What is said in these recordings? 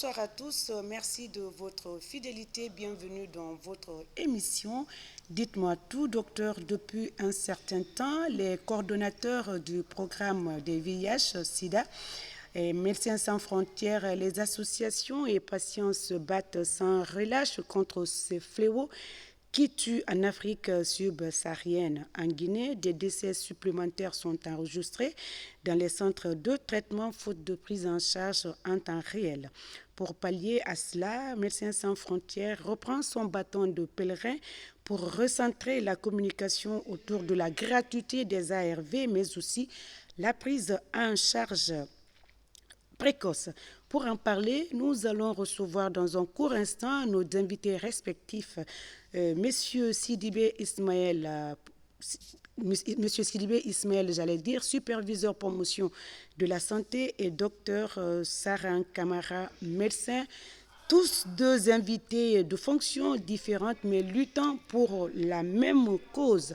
Bonsoir à tous, merci de votre fidélité, bienvenue dans votre émission. Dites-moi tout, docteur. Depuis un certain temps, les coordonnateurs du programme des VIH-Sida et Médecins sans frontières, les associations et patients se battent sans relâche contre ces fléaux qui tue en Afrique subsaharienne. En Guinée, des décès supplémentaires sont enregistrés dans les centres de traitement faute de prise en charge en temps réel. Pour pallier à cela, Médecins sans frontières reprend son bâton de pèlerin pour recentrer la communication autour de la gratuité des ARV, mais aussi la prise en charge précoce. Pour en parler, nous allons recevoir dans un court instant nos invités respectifs, Monsieur Sidibé Ismaël, j'allais dire, superviseur promotion de la santé, et docteur Saran Kamara, médecin, tous deux invités de fonctions différentes mais luttant pour la même cause.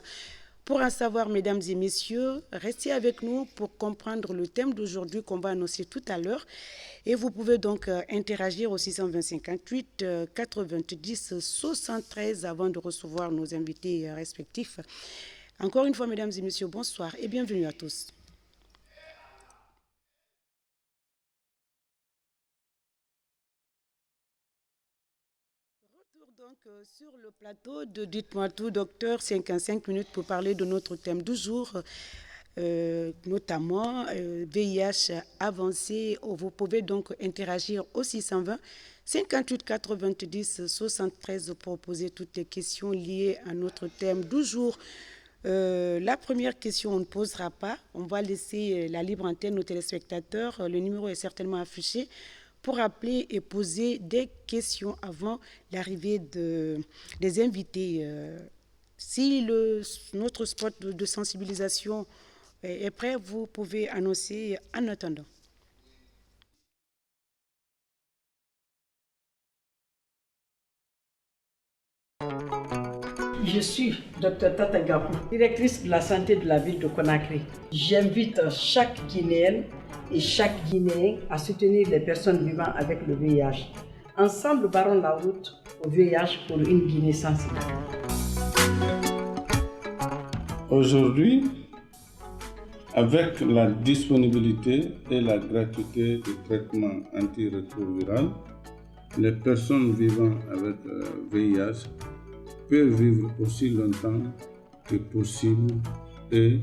Pour en savoir, mesdames et messieurs, restez avec nous pour comprendre le thème d'aujourd'hui qu'on va annoncer tout à l'heure. Et vous pouvez donc interagir au 620 58 90 73 avant de recevoir nos invités respectifs. Encore une fois, mesdames et messieurs, bonsoir et bienvenue à tous. Donc, sur le plateau de Dites-moi tout, docteur, 55 minutes pour parler de notre thème du jour, notamment VIH avancé. Vous pouvez donc interagir au 620 58 90 73 pour poser toutes les questions liées à notre thème du jour. La première question, on ne posera pas. On va laisser la libre antenne aux téléspectateurs. Le numéro est certainement affiché pour appeler et poser des questions avant l'arrivée des invités. Si notre spot de sensibilisation est prêt, vous pouvez annoncer en attendant. Je suis Dr Tata Gapou, directrice de la santé de la ville de Conakry. J'invite chaque Guinéenne et chaque Guinéen à soutenir les personnes vivant avec le VIH. Ensemble, barrons la route au VIH pour une Guinée sensible. Aujourd'hui, avec la disponibilité et la gratuité du traitement antirétroviral, les personnes vivant avec VIH peuvent vivre aussi longtemps que possible et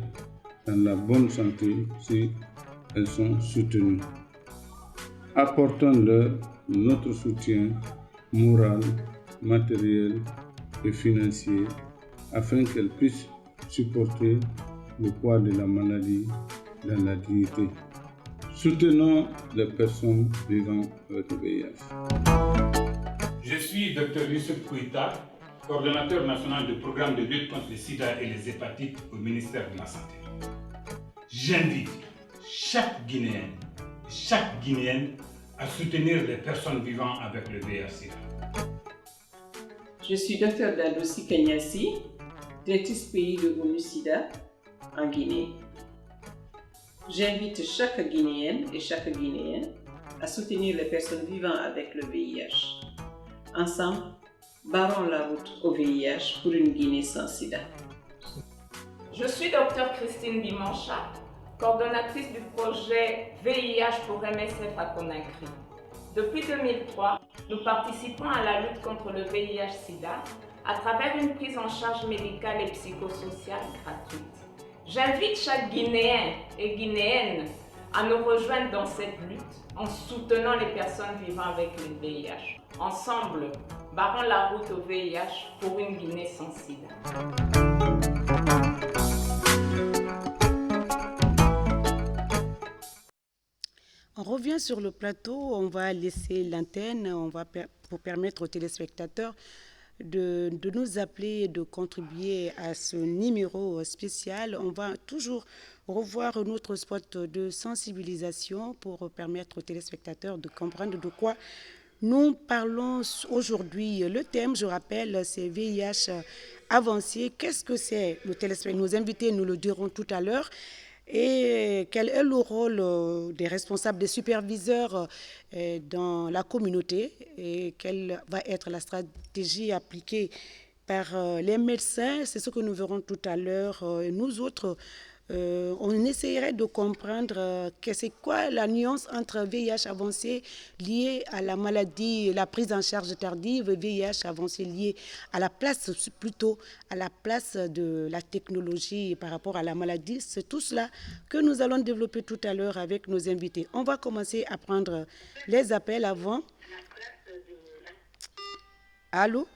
dans la bonne santé si elles sont soutenues. Apportons-leur notre soutien moral, matériel et financier afin qu'elles puissent supporter le poids de la maladie dans la dignité. Soutenons les personnes vivant avec le VIH. Je suis Dr Youssef Kouita, coordonnateur national du programme de lutte contre le sida et les hépatites au ministère de la Santé. J'invite chaque Guinéen et chaque Guinéenne à soutenir les personnes vivant avec le VIH-Sida. Je suis Dr Dadossi Kenyassi, directrice pays de l'ONU-Sida en Guinée. J'invite chaque Guinéenne et chaque Guinéen à soutenir les personnes vivant avec le VIH. Ensemble, barrons la route au VIH pour une Guinée sans sida. Je suis Dr Christine Bimancha, coordonnatrice du projet VIH pour MSF à Conakry. Depuis 2003, nous participons à la lutte contre le VIH-Sida à travers une prise en charge médicale et psychosociale gratuite. J'invite chaque Guinéen et Guinéenne à nous rejoindre dans cette lutte en soutenant les personnes vivant avec le VIH. Ensemble, barrons la route au VIH pour une Guinée sans sida. On revient sur le plateau, on va laisser l'antenne, pour permettre aux téléspectateurs de nous appeler et de contribuer à ce numéro spécial. On va toujours revoir notre spot de sensibilisation pour permettre aux téléspectateurs de comprendre de quoi nous parlons aujourd'hui. Le thème, je rappelle, c'est VIH avancé. Qu'est-ce que c'est? Nos invités nous le diront tout à l'heure. et quel est le rôle des responsables, des superviseurs dans la communauté et quelle va être la stratégie appliquée par les médecins. C'est ce que nous verrons tout à l'heure. Nous autres, on essaierait de comprendre que c'est quoi la nuance entre VIH avancé lié à la maladie, la prise en charge tardive, et VIH avancé lié à la place, plutôt à la place de la technologie par rapport à la maladie. C'est tout cela que nous allons développer tout à l'heure avec nos invités. On va commencer à prendre les appels avant. Allô?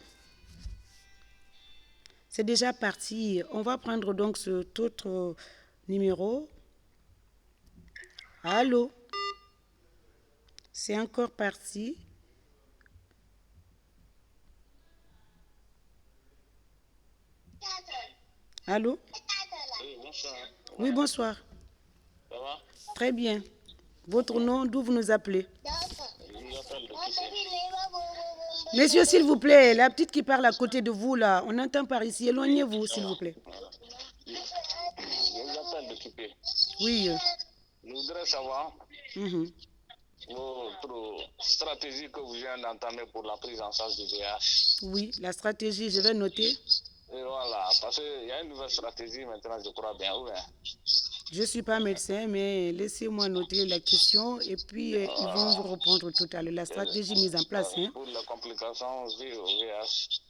C'est déjà parti. On va prendre donc cet autre numéro. Allô? C'est encore parti. Allô? Oui, bonsoir. Oui, bonsoir. Ça va? Très bien. Votre nom, d'où vous nous appelez? Je vous appelle de Kipé. Monsieur, s'il vous plaît, la petite qui parle à côté de vous, là, on n'entend pas ici. Éloignez-vous, s'il vous plaît. Je vous appelle de Kipé. Oui. Je voudrais savoir Mhm. votre stratégie que vous venez d'entamer pour la prise en charge du VIH. Oui, la stratégie, je vais noter. Et voilà, parce qu'il y a une nouvelle stratégie maintenant, je crois bien. Oui. Je ne suis pas médecin, mais laissez-moi noter la question et puis ils vont vous répondre tout à l'heure. La stratégie mise en place. Hein? Pour les complications liées au VIH,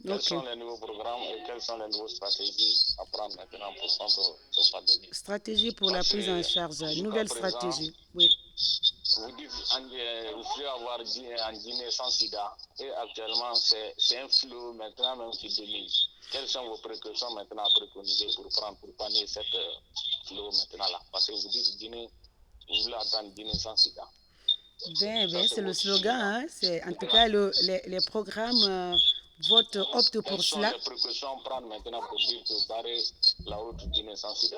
quels sont les nouveaux programmes et quelles sont les nouvelles stratégies à prendre maintenant pour prendre ce pandémie? Stratégie pour la prise en charge, nouvelle stratégie. Oui. Vous dites vous pouvez avoir dit en Guinée sans sida et actuellement c'est un flot maintenant même qui domine. Quelles sont vos précautions maintenant à préconiser pour panner cette flot maintenant là? Parce que vous dites Guinée, vous voulez attendre Guinée sans sida. Ben, c'est le slogan. Hein? C'est, en tout cas, les programmes optent pour cela. Quelles sont les précautions à prendre maintenant pour dire que barrer la haute Guinée sans sida?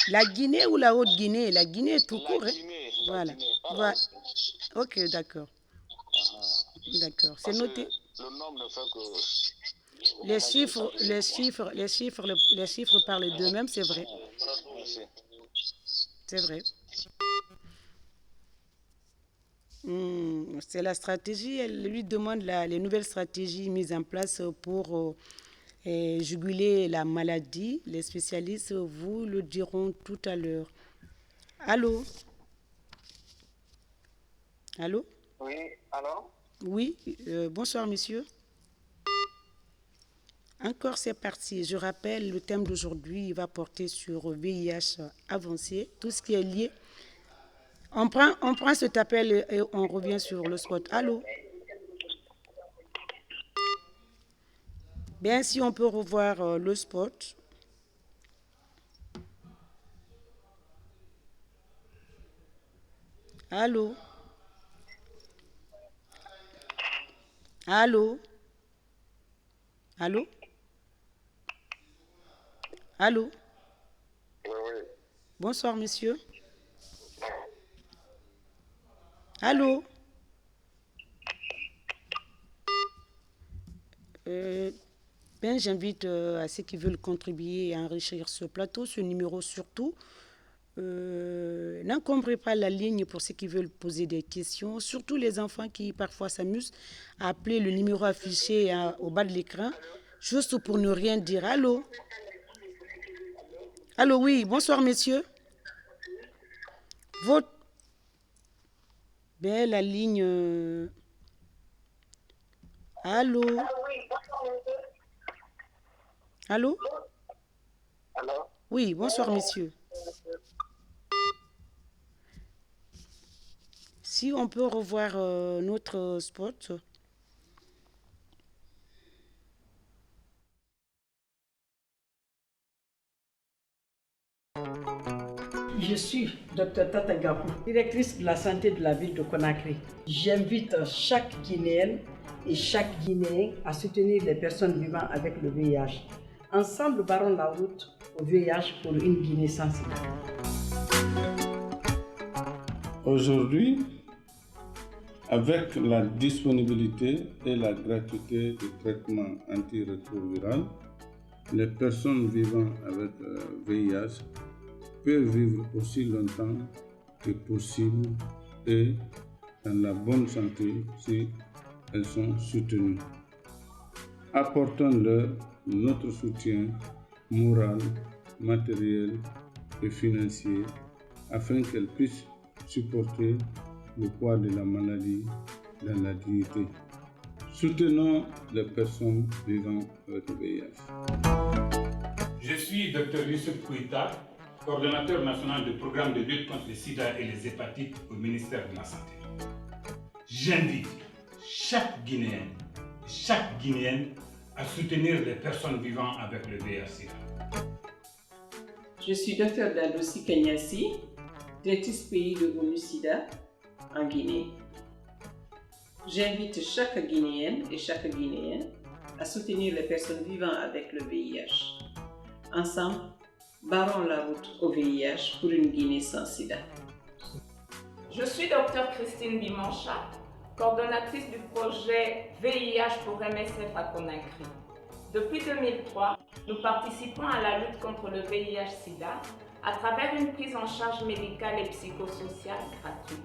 La Guinée ou la Haute-Guinée? La Guinée tout court. La Guinée, hein? Voilà. Voilà. Ok, d'accord. D'accord. C'est noté. Le nombre ne fait que... Les chiffres parlent d'eux-mêmes, c'est vrai. Merci. C'est vrai. C'est la stratégie, elle lui demande les nouvelles stratégies mises en place pour juguler la maladie. Les spécialistes vous le diront tout à l'heure. Allô? Allô? Oui, alors? Oui, bonsoir monsieur. Encore c'est parti. Je rappelle, le thème d'aujourd'hui va porter sur VIH avancé, tout ce qui est lié. On prend cet appel et on revient sur le spot. Allô? Bien, si on peut revoir le spot. Allô? Allô? Allô? Allô? Oui. Bonsoir, monsieur. Allô? J'invite à ceux qui veulent contribuer et enrichir ce plateau, ce numéro surtout. N'encombrez pas la ligne pour ceux qui veulent poser des questions, surtout les enfants qui parfois s'amusent à appeler le numéro affiché au bas de l'écran, juste pour ne rien dire. Allô? Allô, oui, bonsoir, messieurs. La ligne... Allô? Allô? Oui, bonsoir, messieurs. Si on peut revoir notre spot. Je suis Dr Tata Gapou, directrice de la santé de la ville de Conakry. J'invite chaque Guinéenne et chaque Guinéen à soutenir les personnes vivant avec le VIH. Ensemble, barrons la route au VIH pour une Guinée sans sida. Aujourd'hui, avec la disponibilité et la gratuité du traitement antirétroviral, les personnes vivant avec VIH peuvent vivre aussi longtemps que possible et dans la bonne santé si elles sont soutenues. Apportons-leur notre soutien moral, matériel et financier afin qu'elles puissent supporter le poids de la maladie dans la dignité. Soutenons les personnes vivant avec le VIH. Je suis Dr Youssef Kouita, coordonnateur national du programme de lutte contre le sida et les hépatites au ministère de la Santé. J'invite chaque Guinéen et chaque Guinéenne à soutenir les personnes vivant avec le VIH-Sida. Je suis Dr Dadossi Kenyasi, directrice pays de l'ONU-SIDA en Guinée. J'invite chaque Guinéenne et chaque Guinéen à soutenir les personnes vivant avec le VIH. Ensemble, barrons la route au VIH pour une Guinée sans sida. Je suis Dr Christine Bimancha, coordonnatrice du projet VIH pour MSF à Conakry. Depuis 2003, nous participons à la lutte contre le VIH-Sida à travers une prise en charge médicale et psychosociale gratuite.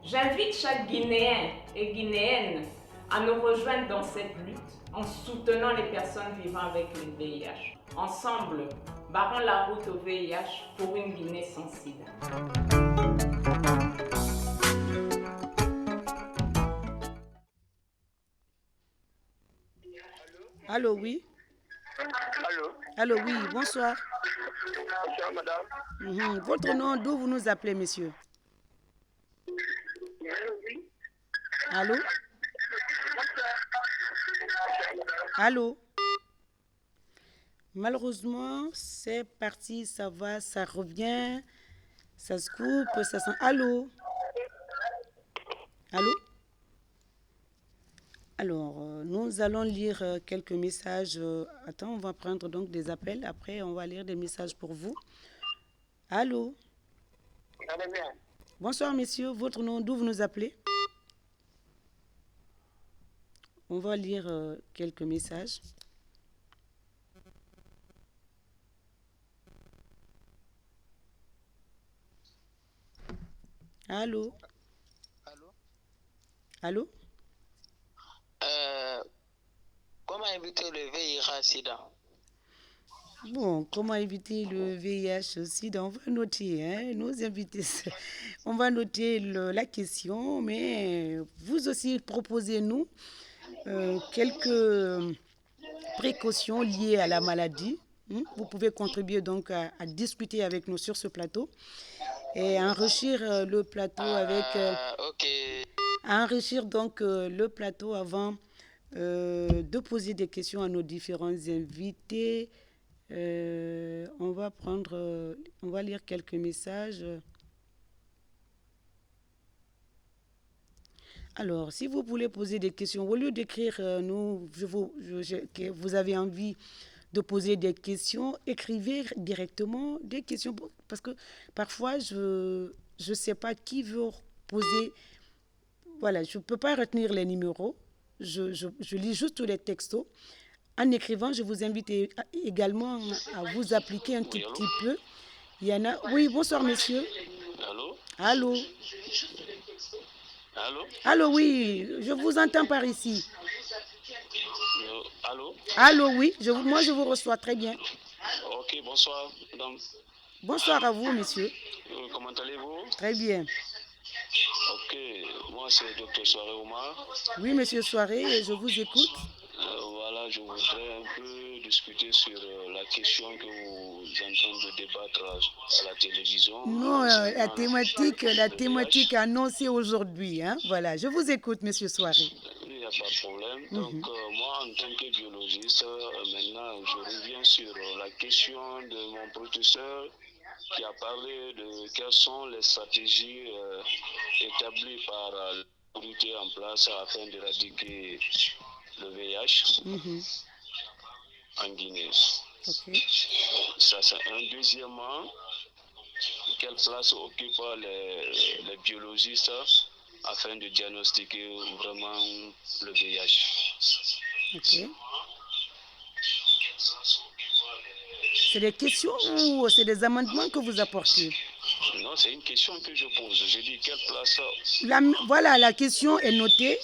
J'invite chaque Guinéen et Guinéenne à nous rejoindre dans cette lutte en soutenant les personnes vivant avec le VIH. Ensemble, barrons la route au VIH pour une Guinée sans sida. Allô, oui. Allô, oui, bonsoir. Bonsoir, madame. Votre nom, d'où vous nous appelez, monsieur? Allô? Allô? Malheureusement, c'est parti, ça va, ça revient, ça se coupe, ça sent... Allô? Allô? Alors, nous allons lire quelques messages. Attends, on va prendre donc des appels. Après, on va lire des messages pour vous. Allô? Bonsoir, messieurs. Votre nom, d'où vous nous appelez? On va lire quelques messages. Allô? Allô? Comment éviter le VIH-Sida? Bon, comment éviter le VIH-Sida? On va noter, hein, nos invités. On va noter la question, mais vous aussi proposez-nous quelques précautions liées à la maladie. Vous pouvez contribuer donc à discuter avec nous sur ce plateau et enrichir le plateau avec... enrichir donc le plateau avant de poser des questions à nos différents invités. On va lire quelques messages. Alors, si vous voulez poser des questions, au lieu d'écrire, que vous avez envie de poser des questions, écrivez directement des questions. Parce que parfois, je ne sais pas qui veut poser. Voilà, je ne peux pas retenir les numéros. Je lis juste les textos. En écrivant, je vous invite également à vous appliquer un tout petit peu. Il y en a... Oui, bonsoir, messieurs. Allô? Allô? Allô? Allô, oui, je vous entends par ici. Allô? Allô, oui, moi je vous reçois très bien. Ok, bonsoir, madame. Bonsoir à vous, monsieur. Comment allez-vous? Très bien. Ok, moi c'est Dr Soiré Omar. Oui, monsieur Soiré, je vous écoute. Voilà, je voudrais un peu discuter sur la question que vous êtes en train de débattre à la télévision. Non, la thématique annoncée aujourd'hui. Hein? Voilà, je vous écoute, monsieur Soiré. Il n'y a pas de problème. Donc, moi, en tant que biologiste, maintenant, je reviens sur la question de mon professeur qui a parlé de quelles sont les stratégies établies par l'autorité en place afin d'éradiquer le VIH en Guinée. Okay. Ça, c'est un. Deuxièmement, quelle place occupent les biologistes afin de diagnostiquer vraiment le VIH. Okay. C'est des questions ou c'est des amendements que vous apportez? Non, c'est une question que je pose. Je dis quelle place... Voilà, la question est notée.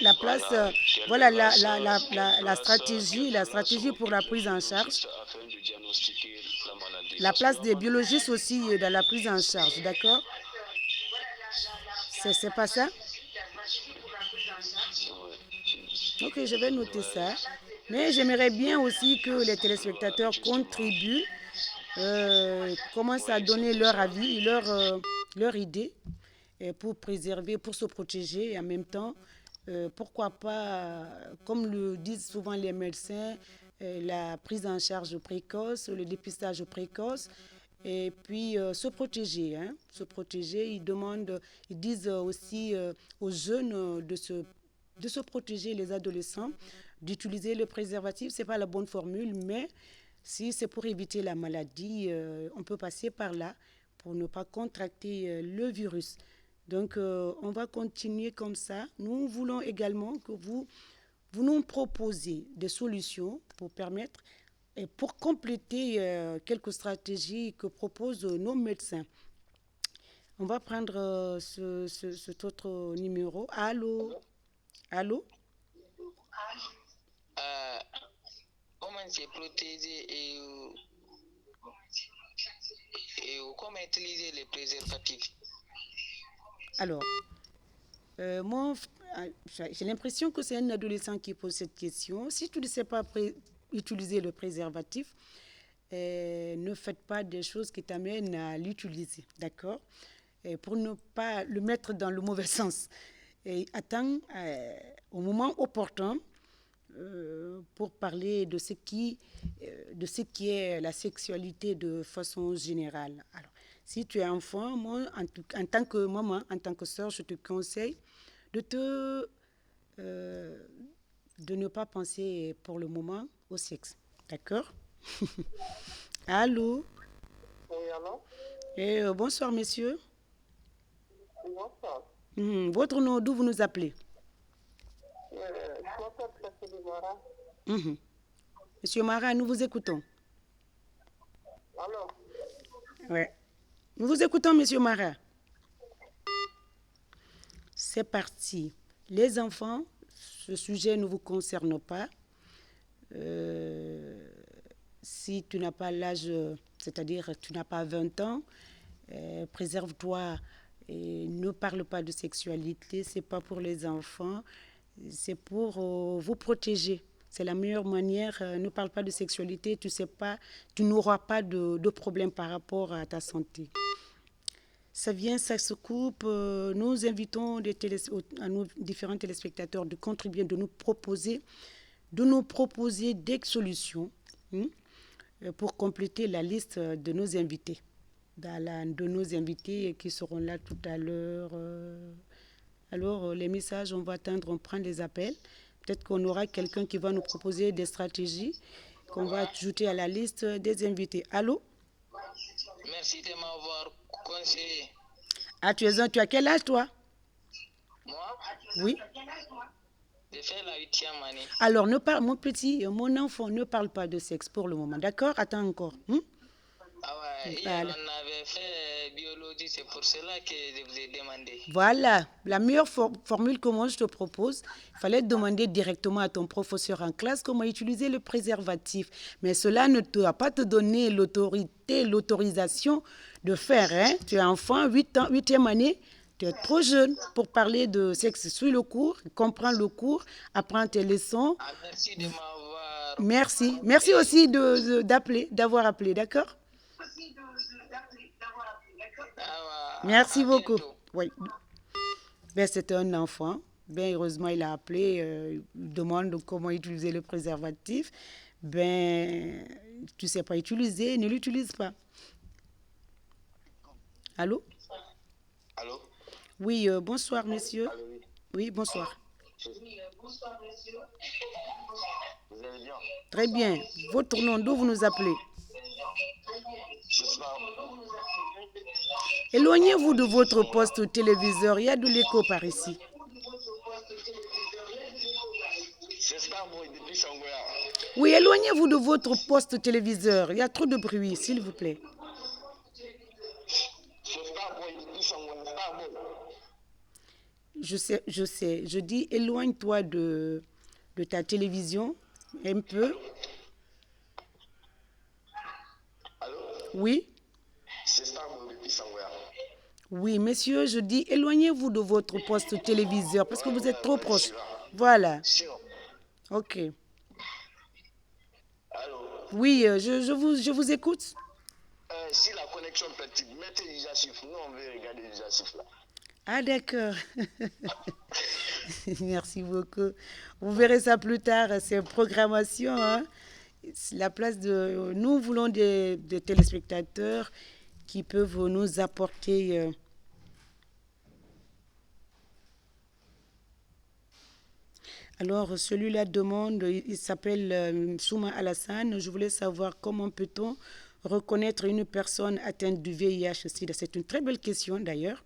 La place, voilà la stratégie pour la prise en charge. Afin de diagnostiquer la maladie. La place des biologistes aussi dans la prise en charge, d'accord? C'est pas ça? Ok, je vais noter ça. Mais j'aimerais bien aussi que les téléspectateurs contribuent, commencent à donner leur avis, leur idée pour préserver, pour se protéger et en même temps, pourquoi pas, comme le disent souvent les médecins, la prise en charge précoce, le dépistage précoce, et puis se protéger. Se protéger, ils disent aussi aux jeunes de se protéger, les adolescents, d'utiliser le préservatif. Ce n'est pas la bonne formule, mais si c'est pour éviter la maladie, on peut passer par là pour ne pas contracter le virus. Donc, on va continuer comme ça. Nous voulons également que vous nous proposiez des solutions pour permettre et pour compléter quelques stratégies que proposent nos médecins. On va prendre cet autre numéro. Allô? Allô? Comment se protéger et comment utiliser les préservatifs? Alors, moi, j'ai l'impression que c'est un adolescent qui pose cette question. Si tu ne sais pas utiliser le préservatif, ne faites pas des choses qui t'amènent à l'utiliser, d'accord? Pour ne pas le mettre dans le mauvais sens. Et attends au moment opportun pour parler de ce qui est la sexualité de façon générale. Alors, si tu es enfant, moi, en tant que maman, en tant que sœur, je te conseille de ne pas penser pour le moment au sexe. D'accord? Allô? Oui, allô? Et bonsoir, messieurs. Bonsoir. Votre nom, d'où vous nous appelez? Je m'appelle Christine Mara. Monsieur Mara, nous vous écoutons. Allô? Oui. Nous vous écoutons, monsieur Mara. C'est parti. Les enfants, ce sujet ne vous concerne pas. Si tu n'as pas l'âge, c'est-à-dire tu n'as pas 20 ans, préserve-toi et ne parle pas de sexualité. Ce n'est pas pour les enfants, c'est pour vous protéger. C'est la meilleure manière. Ne parle pas de sexualité, tu n'auras pas de problème par rapport à ta santé. Ça vient, ça se coupe. Nous invitons à nos différents téléspectateurs de contribuer, de nous proposer des solutions pour compléter la liste de nos invités. De nos invités qui seront là tout à l'heure. Alors, les messages, on va attendre, on prend les appels. Peut-être qu'on aura quelqu'un qui va nous proposer des stratégies qu'on va ajouter à la liste des invités. Allô? Merci de m'avoir conseillé. Ah, tu as quel âge, toi? Moi? Oui. J'ai fait la 8e année. Alors, mon enfant, ne parle pas de sexe pour le moment, d'accord? Attends encore. Ah ouais, hier on avait fait biologie, c'est pour cela que je vous ai demandé. Voilà, la meilleure formule que moi je te propose, il fallait demander directement à ton professeur en classe comment utiliser le préservatif. Mais cela ne doit pas te donner l'autorisation de faire. Tu es enfant, 8e année, tu es trop jeune pour parler de sexe. Suis le cours, comprends le cours, apprends tes leçons. Ah, merci de m'avoir... Merci aussi d'avoir appelé, d'accord? Merci beaucoup. Oui. Ben, c'était un enfant. Ben, heureusement, il a appelé, il demande comment utiliser le préservatif. Ben, tu ne sais pas utiliser, ne l'utilise pas. Allô? Allô? Oui, bonsoir, monsieur. Allô, oui. Oui, bonsoir. Bonsoir, monsieur. Vous allez bien? Très bien. Votre nom, d'où vous nous appelez? Éloignez-vous de votre poste téléviseur, il y a de l'écho par ici. C'est Starboy depuis Sangoya. Oui, éloignez-vous de votre poste téléviseur. Il y a trop de bruit, s'il vous plaît. C'est Starboy depuis Sangoya. Starboy. Je sais. Je dis, éloigne-toi de ta télévision un peu. Allô? Oui? C'est Starboy depuis Sangoya. Oui, monsieur, je dis, éloignez-vous de votre poste téléviseur parce que vous êtes trop proche. Voilà. Ok. Allô? Oui, je vous écoute. Si la connexion est petite, mettez les archives. Nous, on veut regarder les archives là. Ah, d'accord. Merci beaucoup. Vous verrez ça plus tard, c'est programmation. Hein? La place de... Nous voulons des téléspectateurs qui peuvent nous apporter... Alors, celui-là demande, il s'appelle Souma Alassane. Je voulais savoir comment peut-on reconnaître une personne atteinte du VIH-Sida. C'est une très belle question d'ailleurs.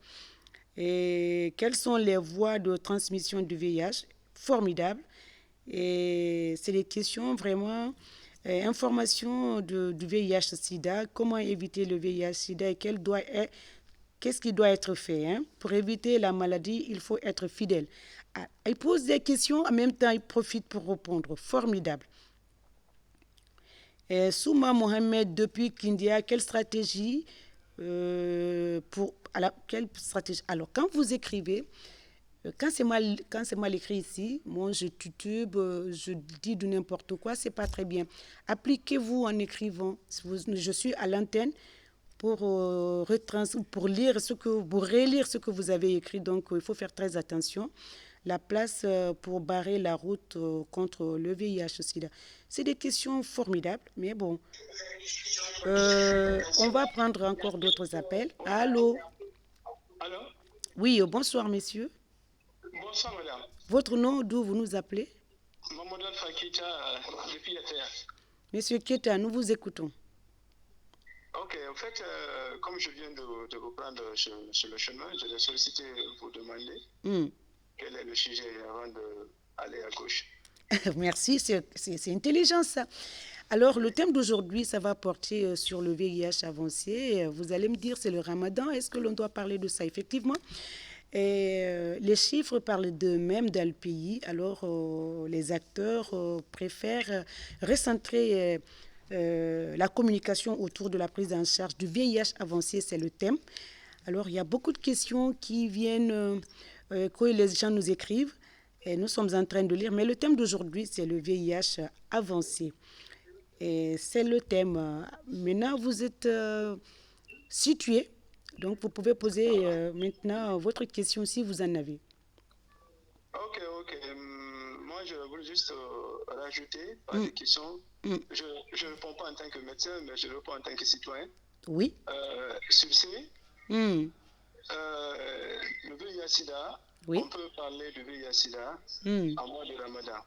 Et quelles sont les voies de transmission du VIH? Formidable. Et c'est des questions vraiment, information du VIH-Sida, comment éviter le VIH-Sida et qu'est-ce qui doit être fait. Hein? Pour éviter la maladie, il faut être fidèle. Il pose des questions, en même temps, il profite pour répondre. Formidable. Souma Mohamed, depuis Kindia, quelle stratégie quelle stratégie? Alors, quand vous écrivez, quand c'est mal écrit ici, moi je titube, je dis de n'importe quoi, c'est pas très bien. Appliquez-vous en écrivant. Je suis à l'antenne pour relire ce que vous avez écrit, donc il faut faire très attention. La place pour barrer la route contre le VIH-Sida. C'est des questions formidables, mais bon. On va prendre encore d'autres appels. Allô? Allô? Oui, bonsoir, messieurs. Bonsoir, madame. Votre nom, d'où vous nous appelez? Mamadou Fakita, depuis la Terre. Monsieur Keta, nous vous écoutons. Ok, en fait, comme je viens de vous prendre sur le chemin, je vais solliciter vous demander quel est le sujet avant d'aller à gauche. Merci, c'est intelligent ça. Alors, le thème d'aujourd'hui, ça va porter sur le VIH avancé. Vous allez me dire, c'est le ramadan, est-ce que l'on doit parler de ça? Effectivement, les chiffres parlent d'eux-mêmes dans le pays. Alors, les acteurs préfèrent recentrer la communication autour de la prise en charge du VIH avancé, c'est le thème. Alors, il y a beaucoup de questions qui viennent, que les gens nous écrivent, et nous sommes en train de lire. Mais le thème d'aujourd'hui, c'est le VIH avancé. Et c'est le thème. Maintenant, vous êtes situé, donc vous pouvez poser maintenant votre question si vous en avez. Ok. Moi, je voulais juste rajouter par des questions. Je ne réponds pas en tant que médecin, mais je réponds en tant que citoyen. Oui. Sur le VIH-Sida, oui. On peut parler de VIH-Sida en mois de Ramadan.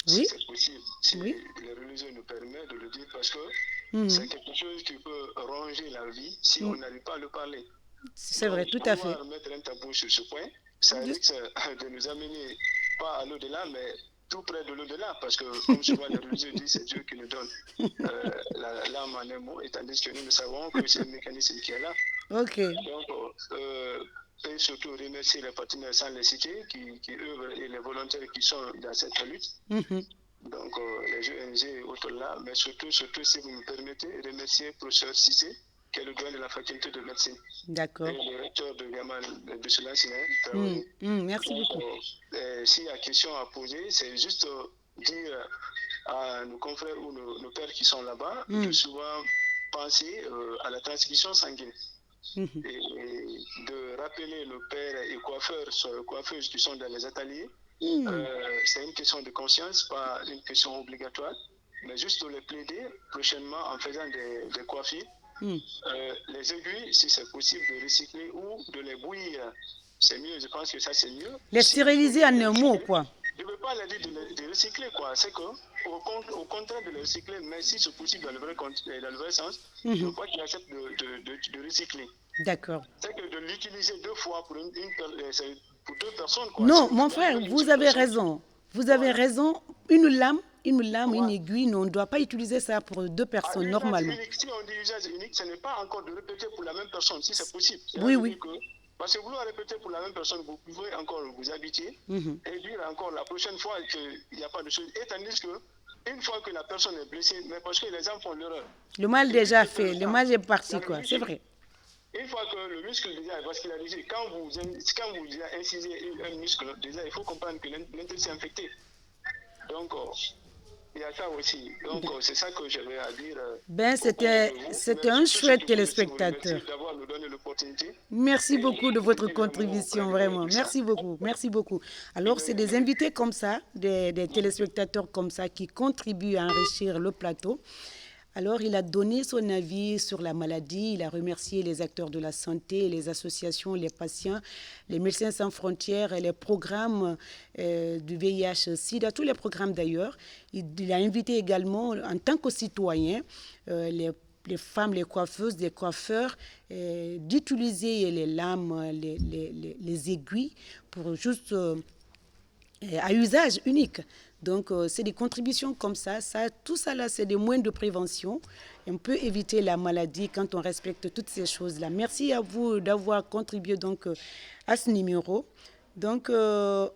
Oui. Si c'est possible, si les religieux nous permettent de le dire, parce que c'est quelque chose qui peut ronger la vie si on n'arrive pas à le parler. C'est vrai, tout à fait. Mettre un tabou sur ce point, ça risque de nous amener pas à l'au-delà, mais tout près de l'au-delà, parce que, comme souvent les religieux disent, c'est Dieu qui nous donne l'âme en un mot, et tandis que nous savons que c'est le mécanisme qui est là. Ok. Donc, et surtout remercier les partenaires sans les citer, qui œuvrent, et les volontaires qui sont dans cette lutte. Donc, les ONG et autres là, mais surtout, si vous me permettez, remercier le professeur Cissé, qui est le doyen de la faculté de médecine. D'accord. Et le recteur de Gamal de Sulanciné. Merci beaucoup. S'il y a question à poser, c'est juste dire à nos confrères ou nos pères qui sont là-bas de souvent penser à la transmission sanguine. Et de rappeler nos pères et coiffeuses qui sont dans les ateliers. C'est une question de conscience, pas une question obligatoire, mais juste de les plaider prochainement en faisant des coiffures. Les aiguilles, si c'est possible, de recycler ou de les bouillir, c'est mieux. Je pense que ça, c'est mieux. Les stériliser en un mot, quoi. Je ne veux pas leur dire de recycler, quoi. C'est qu'au contraire de les recycler, mais si c'est possible dans le vrai sens, je ne veux pas qu'ils acceptent de recycler. D'accord. C'est que de l'utiliser deux fois pour deux personnes, quoi. Non, mon frère, vous avez raison. Vous avez raison, une lame, une aiguille, on ne doit pas utiliser ça pour 2 personnes normalement. Unique, si on dit usage unique, ce n'est pas encore de répéter pour la même personne, si c'est possible. Oui. Parce que vouloir répéter pour la même personne, vous pouvez encore vous habituer et dire encore la prochaine fois qu'il n'y a pas de chose. Et tandis que, une fois que la personne est blessée, mais parce que les gens font l'erreur. Le mal déjà fait, le mal est parti, quoi, c'est vrai. Une fois que le muscle déjà est vascularisé, quand vous incisez un muscle, déjà il faut comprendre que l'intestin est infecté. Donc, il y a ça aussi. Donc, c'est ça que j'avais à dire. C'était un chouette téléspectateur. D'avoir nous donné l'opportunité. Merci beaucoup de votre contribution, vraiment. Merci beaucoup. Alors, c'est des invités comme ça, des téléspectateurs comme ça qui contribuent à enrichir le plateau. Alors, il a donné son avis sur la maladie, il a remercié les acteurs de la santé, les associations, les patients, les médecins sans frontières et les programmes du VIH-Sida, tous les programmes d'ailleurs. Il a invité également, en tant que citoyen, les femmes, les coiffeuses, les coiffeurs, d'utiliser les lames, les aiguilles pour juste à usage unique. Donc, c'est des contributions comme ça. Tout ça, là, c'est des moyens de prévention. On peut éviter la maladie quand on respecte toutes ces choses-là. Merci à vous d'avoir contribué donc, à ce numéro. Donc, on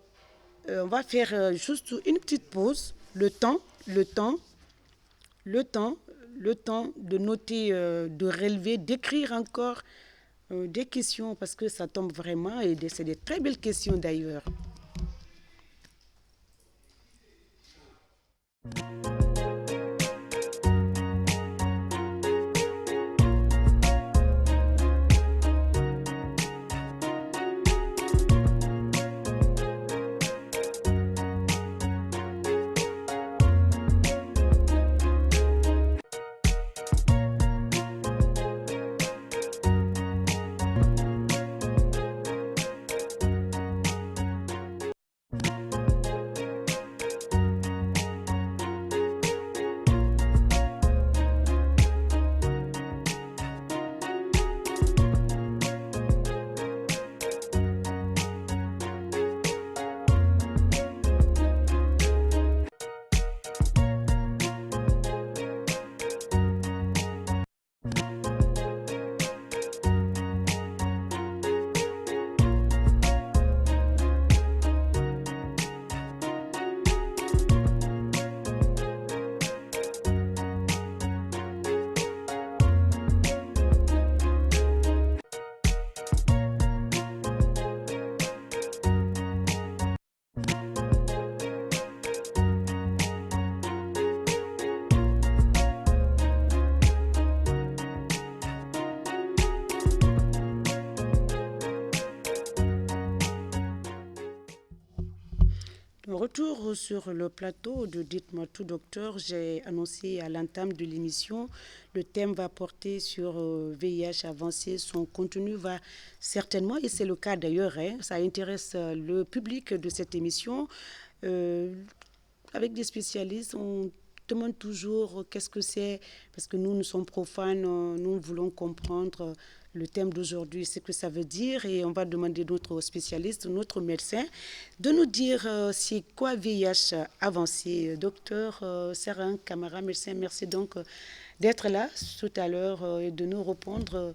va faire juste une petite pause. Le temps de noter, de relever, d'écrire encore des questions parce que ça tombe vraiment et c'est des très belles questions d'ailleurs. Retour sur le plateau de Dites-moi tout, docteur. J'ai annoncé à l'entame de l'émission, le thème va porter sur VIH avancé. Son contenu va certainement, et c'est le cas d'ailleurs, ça intéresse le public de cette émission. Avec des spécialistes, on demande toujours qu'est-ce que c'est, parce que nous sommes profanes, nous voulons comprendre le thème d'aujourd'hui, ce que ça veut dire, et on va demander d'autres spécialistes, notre médecin, de nous dire c'est quoi VIH avancé. Docteur Serin Camara, médecin, merci donc d'être là tout à l'heure et de nous répondre,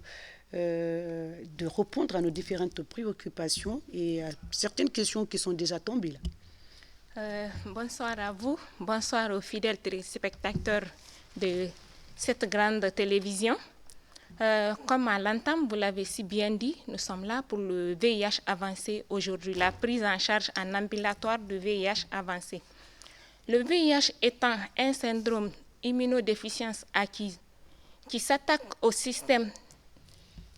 à nos différentes préoccupations et à certaines questions qui sont déjà tombées là. Bonsoir à vous, bonsoir aux fidèles téléspectateurs de cette grande télévision. Comme à l'entame, vous l'avez si bien dit, nous sommes là pour le VIH avancé aujourd'hui, la prise en charge en ambulatoire de VIH avancé. Le VIH étant un syndrome immunodéficience acquise qui s'attaque au système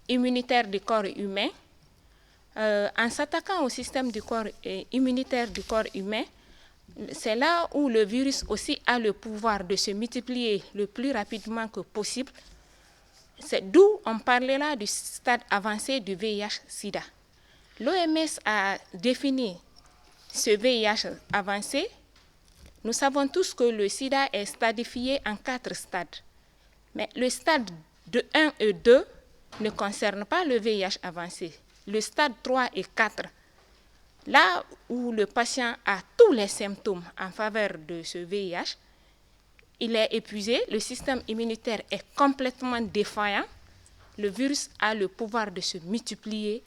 immunitaire du corps humain. En s'attaquant au système immunitaire du corps humain, c'est là où le virus aussi a le pouvoir de se multiplier le plus rapidement que possible. C'est d'où on parlait là du stade avancé du VIH-Sida. L'OMS a défini ce VIH avancé. Nous savons tous que le sida est stadifié en 4 stades. Mais le stade de 1 et 2 ne concerne pas le VIH avancé. Le stade 3 et 4 Là où le patient a tous les symptômes en faveur de ce VIH, il est épuisé, le système immunitaire est complètement défaillant, le virus a le pouvoir de se multiplier,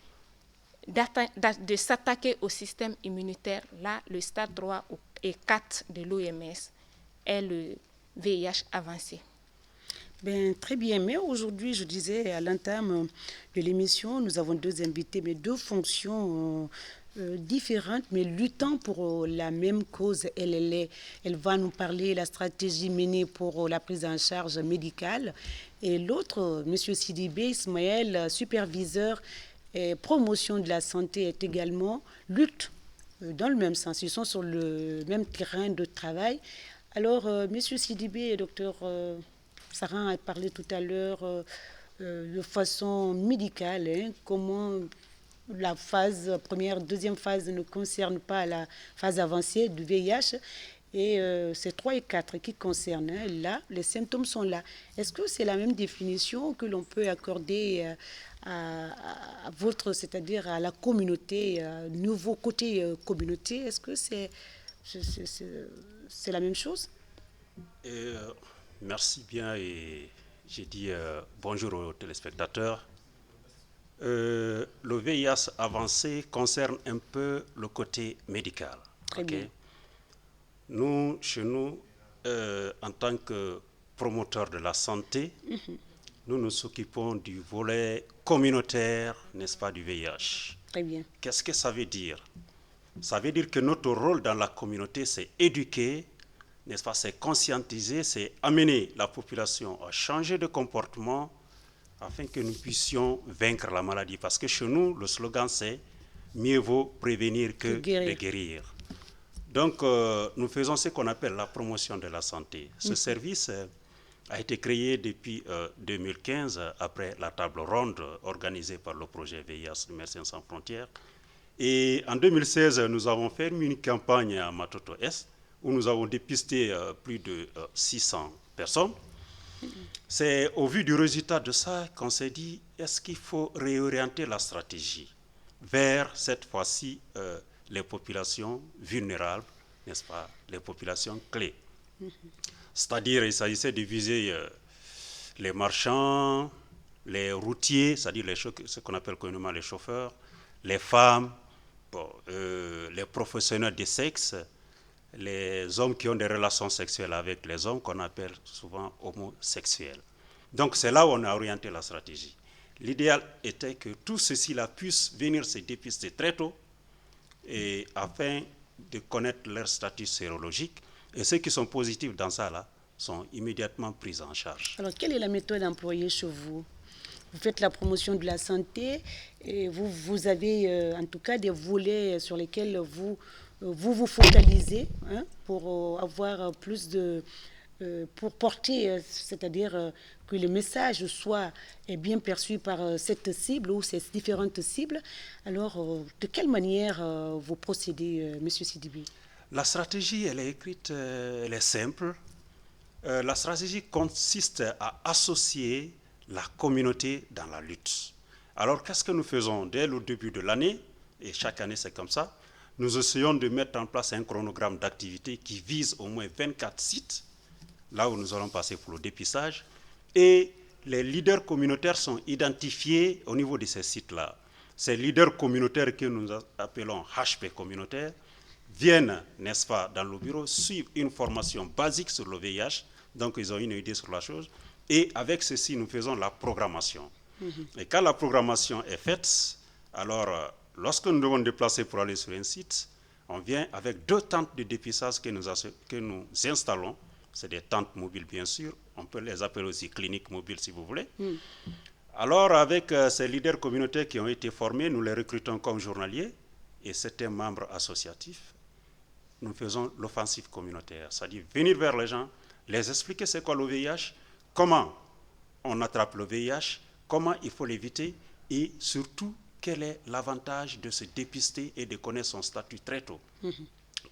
de s'attaquer au système immunitaire. Là, le stade 3 et 4 de l'OMS est le VIH avancé. Très bien, mais aujourd'hui, je disais à l'entame de l'émission, nous avons deux invités, mais deux fonctions différentes, mais luttant pour la même cause. Elle va nous parler de la stratégie menée pour la prise en charge médicale. Et l'autre, M. Sidibé Ismaël, superviseur et promotion de la santé, est également lutte dans le même sens. Ils sont sur le même terrain de travail. Alors, M. Sidibé et Dr Sarah a parlé tout à l'heure de façon médicale, comment la phase première, deuxième phase ne concerne pas la phase avancée du VIH. Et c'est 3 et 4 qui concernent. Là, les symptômes sont là. Est-ce que c'est la même définition que l'on peut accorder à votre, c'est-à-dire à la communauté, nouveau côté communauté? Est-ce que c'est la même chose? Merci bien et j'ai dit bonjour aux téléspectateurs. Le VIH avancé concerne un peu le côté médical. Très bien. Nous, chez nous, en tant que promoteurs de la santé, nous nous occupons du volet communautaire, n'est-ce pas, du VIH. Très bien. Qu'est-ce que ça veut dire? Ça veut dire que notre rôle dans la communauté, c'est éduquer, n'est-ce pas, c'est conscientiser, c'est amener la population à changer de comportement afin que nous puissions vaincre la maladie. Parce que chez nous, le slogan, c'est « mieux vaut prévenir que de guérir ». Donc, nous faisons ce qu'on appelle la promotion de la santé. Ce service a été créé depuis 2015, après la table ronde organisée par le projet VIH de Médecins sans frontières. Et en 2016, nous avons fait une campagne à Matoto Est, où nous avons dépisté plus de 600 personnes. C'est au vu du résultat de ça qu'on s'est dit, est-ce qu'il faut réorienter la stratégie vers, cette fois-ci, les populations vulnérables, n'est-ce pas, les populations clés. C'est-à-dire, il s'agissait de viser les marchands, les routiers, c'est-à-dire ce qu'on appelle communément les chauffeurs, les femmes, les professionnels des sexes, les hommes qui ont des relations sexuelles avec les hommes, qu'on appelle souvent homosexuels. Donc c'est là où on a orienté la stratégie. L'idéal était que tous ceux-ci-là puissent venir se dépister très tôt, et afin de connaître leur statut sérologique, et ceux qui sont positifs dans ça là sont immédiatement pris en charge. Alors, quelle est la méthode employée chez vous? Vous faites la promotion de la santé et vous avez en tout cas des volets sur lesquels vous focalisez pour avoir plus de... pour porter, c'est-à-dire que le message est bien perçu par cette cible ou ces différentes cibles. Alors, de quelle manière vous procédez, M. Sidibé? La stratégie, elle est écrite, elle est simple. La stratégie consiste à associer la communauté dans la lutte. Alors, qu'est-ce que nous faisons dès le début de l'année? Et chaque année, c'est comme ça. Nous essayons de mettre en place un chronogramme d'activité qui vise au moins 24 sites, là où nous allons passer pour le dépistage. Et les leaders communautaires sont identifiés au niveau de ces sites-là. Ces leaders communautaires que nous appelons HP communautaires viennent, n'est-ce pas, dans le bureau, suivre une formation basique sur le VIH, donc ils ont une idée sur la chose, et avec ceci, nous faisons la programmation. Et quand la programmation est faite, alors, lorsque nous devons déplacer pour aller sur un site, on vient avec 2 tentes de dépistage que nous installons. C'est des tentes mobiles, bien sûr. On peut les appeler aussi cliniques mobiles, si vous voulez. Alors, avec ces leaders communautaires qui ont été formés, nous les recrutons comme journaliers, et certains membres associatifs. Nous faisons l'offensive communautaire, c'est-à-dire venir vers les gens, les expliquer c'est quoi le VIH, comment on attrape le VIH, comment il faut l'éviter, et surtout, quel est l'avantage de se dépister et de connaître son statut très tôt.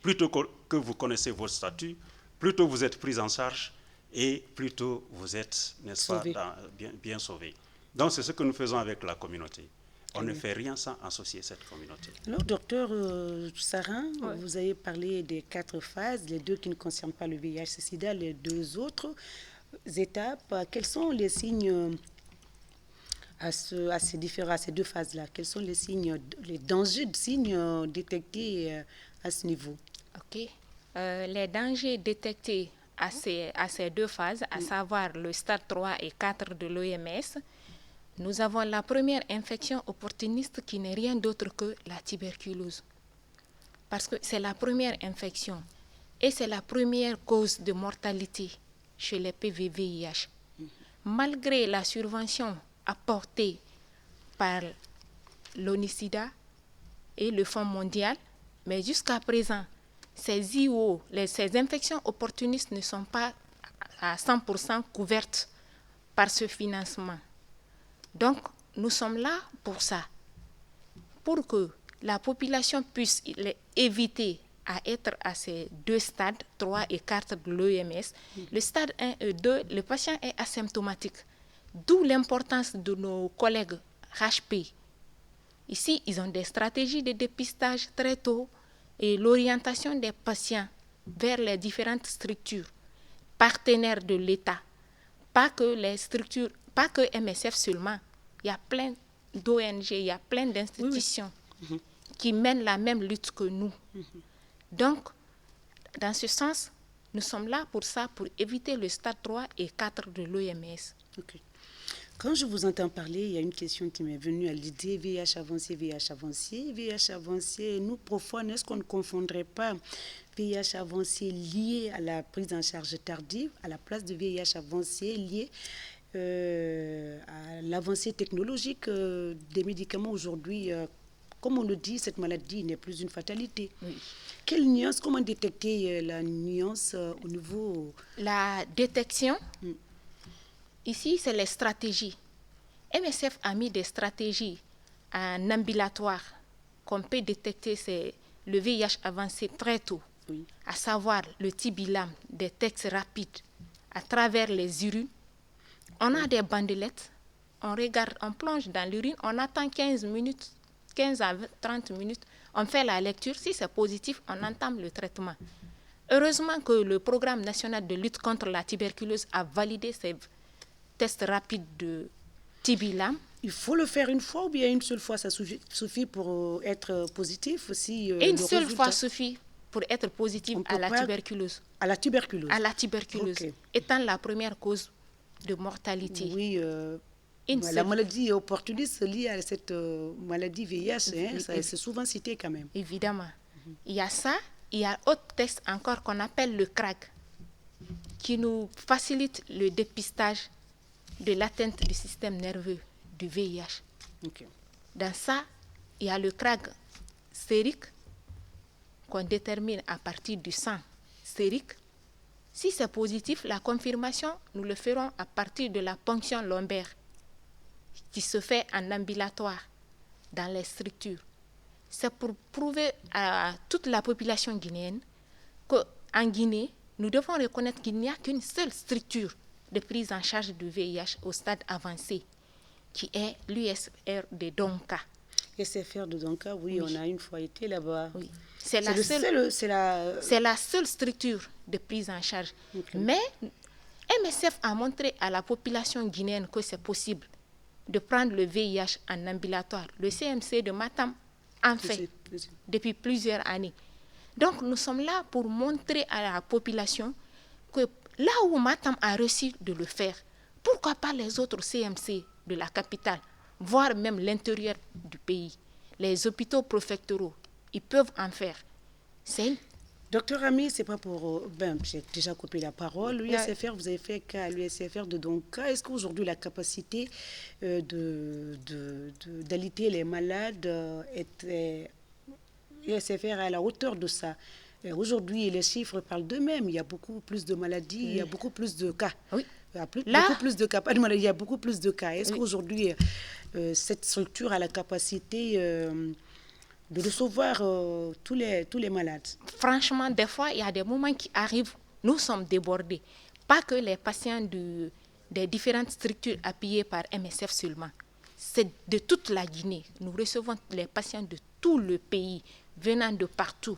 Plutôt que vous connaissez votre statut, plutôt vous êtes pris en charge et plutôt vous êtes, n'est-ce pas, bien sauvé. Donc c'est ce que nous faisons avec la communauté. On ne fait rien sans associer cette communauté. Alors, docteur Sarin, vous avez parlé des 4 phases, les 2 qui ne concernent pas le VIH-Sida, les 2 autres étapes. Quels sont les signes à ces 2 phases-là? Quels sont les signes, les dangers de signes détectés à ce niveau? Ok. Les dangers détectés à ces 2 phases, à savoir le stade 3 et 4 de l'OMS, nous avons la première infection opportuniste qui n'est rien d'autre que la tuberculose. Parce que c'est la première infection et c'est la première cause de mortalité chez les PV-VIH. Malgré la subvention apportée par l'ONU-SIDA et le Fonds mondial, mais jusqu'à présent, ces IO, ces infections opportunistes ne sont pas à 100% couvertes par ce financement. Donc, nous sommes là pour ça, pour que la population puisse éviter à être à ces 2 stades, 3 et 4 de l'OMS. Le stade 1 et 2, le patient est asymptomatique. D'où l'importance de nos collègues HP. Ici, ils ont des stratégies de dépistage très tôt et l'orientation des patients vers les différentes structures partenaires de l'État. Pas que les structures, pas que MSF seulement. Il y a plein d'ONG, il y a plein d'institutions qui mènent la même lutte que nous. Donc, dans ce sens, nous sommes là pour ça, pour éviter le stade 3 et 4 de l'OMS. Okay. Quand je vous entends parler, il y a une question qui m'est venue à l'idée, VIH avancé, VIH avancé. VIH avancé, nous profanes, est-ce qu'on ne confondrait pas VIH avancé lié à la prise en charge tardive, à la place de VIH avancé lié à l'avancée technologique des médicaments aujourd'hui? Comme on le dit, cette maladie n'est plus une fatalité. Oui. Quelle nuance, comment détecter la nuance au niveau... La détection, ici, c'est les stratégies. MSF a mis des stratégies en ambulatoire qu'on peut détecter le VIH avancé très tôt, à savoir le TB-LAM, des tests rapides à travers les urines. On a des bandelettes, on regarde, on plonge dans l'urine, on attend 15 à 30 minutes, on fait la lecture. Si c'est positif, on entame le traitement. Heureusement que le programme national de lutte contre la tuberculose a validé ces tests rapides de TB-LAM. Il faut le faire une fois ou bien une seule fois, ça suffit pour être positif aussi? Une seule fois suffit pour être positif à la tuberculose. À la tuberculose? À la tuberculose, étant la première cause de mortalité. Oui, la maladie opportuniste liée à cette maladie VIH, c'est souvent cité quand même. Évidemment. Il y a ça, il y a autre test encore qu'on appelle le CRAG, qui nous facilite le dépistage de l'atteinte du système nerveux du VIH. Dans ça, il y a le CRAG sérique qu'on détermine à partir du sang sérique. Si c'est positif, la confirmation, nous le ferons à partir de la ponction lombaire qui se fait en ambulatoire dans les structures. C'est pour prouver à toute la population guinéenne qu'en Guinée, nous devons reconnaître qu'il n'y a qu'une seule structure de prise en charge du VIH au stade avancé, qui est l'USR de Donka. USFR de Donka, oui, on a une fois été là-bas. Oui. C'est la seule structure de prise en charge. Mais MSF a montré à la population guinéenne que c'est possible de prendre le VIH en ambulatoire. Le CMC de Matam en fait depuis plusieurs années. Donc nous sommes là pour montrer à la population que là où Matam a réussi de le faire, pourquoi pas les autres CMC de la capitale, voire même l'intérieur du pays, les hôpitaux préfectoraux, ils peuvent en faire. Docteur Ami, c'est pas pour... j'ai déjà coupé la parole. L'USFR, vous avez fait qu'à l'USFR de Donka. Est-ce qu'aujourd'hui, la capacité d'aliter les malades est l'USFR à la hauteur de ça? Aujourd'hui, les chiffres parlent d'eux-mêmes. Il y a beaucoup plus de maladies, il y a beaucoup plus de cas. Oui. Beaucoup plus de cas, pas de maladies, il y a beaucoup plus de cas. Est-ce qu'aujourd'hui, cette structure a la capacité... de recevoir tous les malades? Franchement, des fois, il y a des moments qui arrivent, nous sommes débordés. Pas que les patients des différentes structures appuyées par MSF seulement. c'est de toute la Guinée. Nous recevons les patients de tout le pays, venant de partout.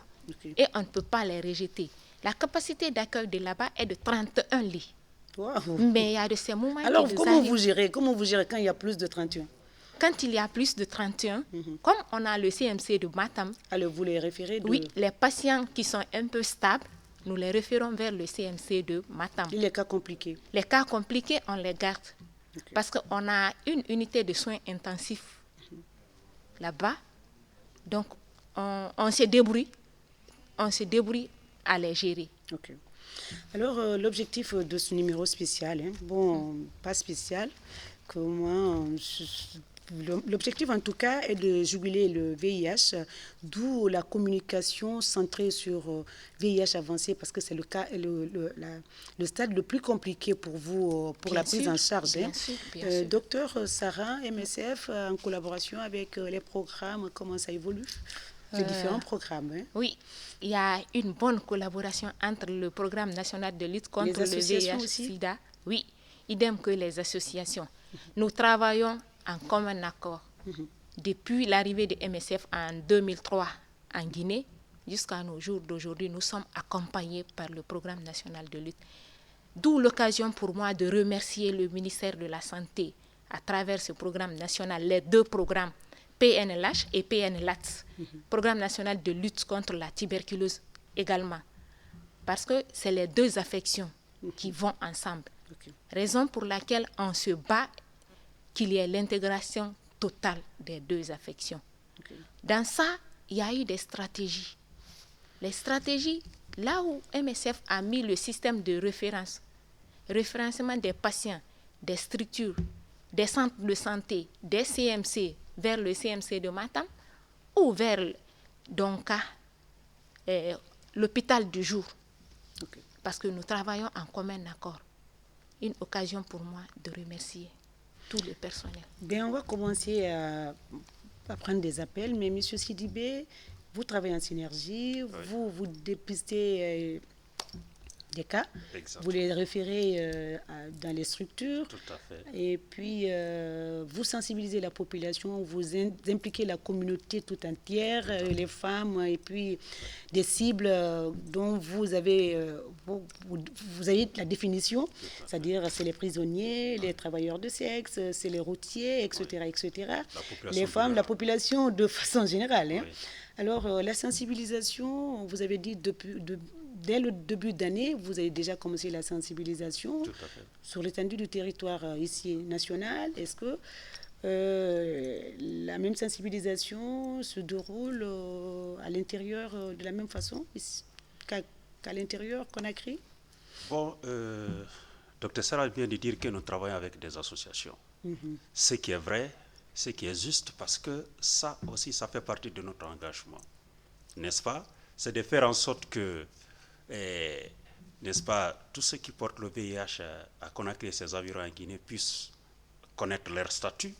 Et on ne peut pas les rejeter. La capacité d'accueil de là-bas est de 31 lits. Wow. Mais il y a de ces moments Alors, qui comment vous gérez quand il y a plus de 31? Quand il y a plus de 31, comme on a le CMC de Matam, alors vous les référez oui, les patients qui sont un peu stables, nous les référons vers le CMC de Matam. Et les cas compliqués? Les cas compliqués, on les garde. Parce qu'on a une unité de soins intensifs là-bas. Donc, on se débrouille à les gérer. Okay. Alors, l'objectif de ce numéro spécial, pas spécial, que moi, l'objectif en tout cas est de juguler le VIH, d'où la communication centrée sur VIH avancé, parce que c'est le stade le plus compliqué pour vous, pour la prise en charge. Bien sûr. Docteur Sarah, MSF, en collaboration avec les programmes, comment ça évolue? Les différents programmes. Oui, il y a une bonne collaboration entre le programme national de lutte contre le VIH-Sida. Oui, idem que les associations. Nous travaillons en commun accord. Depuis l'arrivée de MSF en 2003 en Guinée, jusqu'à nos jours d'aujourd'hui, nous sommes accompagnés par le programme national de lutte. D'où l'occasion pour moi de remercier le ministère de la Santé à travers ce programme national, les deux programmes, PNLH et PNLATS, Programme national de lutte contre la tuberculose également. Parce que c'est les deux affections qui vont ensemble. Raison pour laquelle on se bat qu'il y ait l'intégration totale des deux affections. Dans ça, il y a eu des stratégies. Les stratégies, là où MSF a mis le système de référencement des patients, des structures, des centres de santé, des CMC, vers le CMC de Matam ou vers l'hôpital du jour. Parce que nous travaillons en commun accord. Une occasion pour moi de remercier tout le personnel. Bien, on va commencer à prendre des appels, mais M. Sidibé, vous travaillez en synergie, oui. vous dépistez des cas, exactement. Vous les référez dans les structures. Tout à fait. Et puis, vous sensibilisez la population, vous impliquez la communauté tout entière, les femmes, et puis des cibles dont vous avez la définition, c'est-à-dire c'est les prisonniers, les travailleurs de sexe, c'est les routiers, etc. etc. Les femmes, la population de façon générale. Hein. Oui. Alors, la sensibilisation, vous avez dit dès le début d'année, vous avez déjà commencé la sensibilisation sur l'étendue du territoire ici national. Est-ce que la même sensibilisation se déroule à l'intérieur de la même façon qu'à l'intérieur Conakry? Bon, Dr Sarah vient de dire que nous travaillons avec des associations. Ce qui est vrai, ce qui est juste, parce que ça aussi, ça fait partie de notre engagement. N'est-ce pas? C'est de faire en sorte que n'est-ce pas, tous ceux qui portent le VIH à Conakry et ses environs en Guinée puissent connaître leur statut,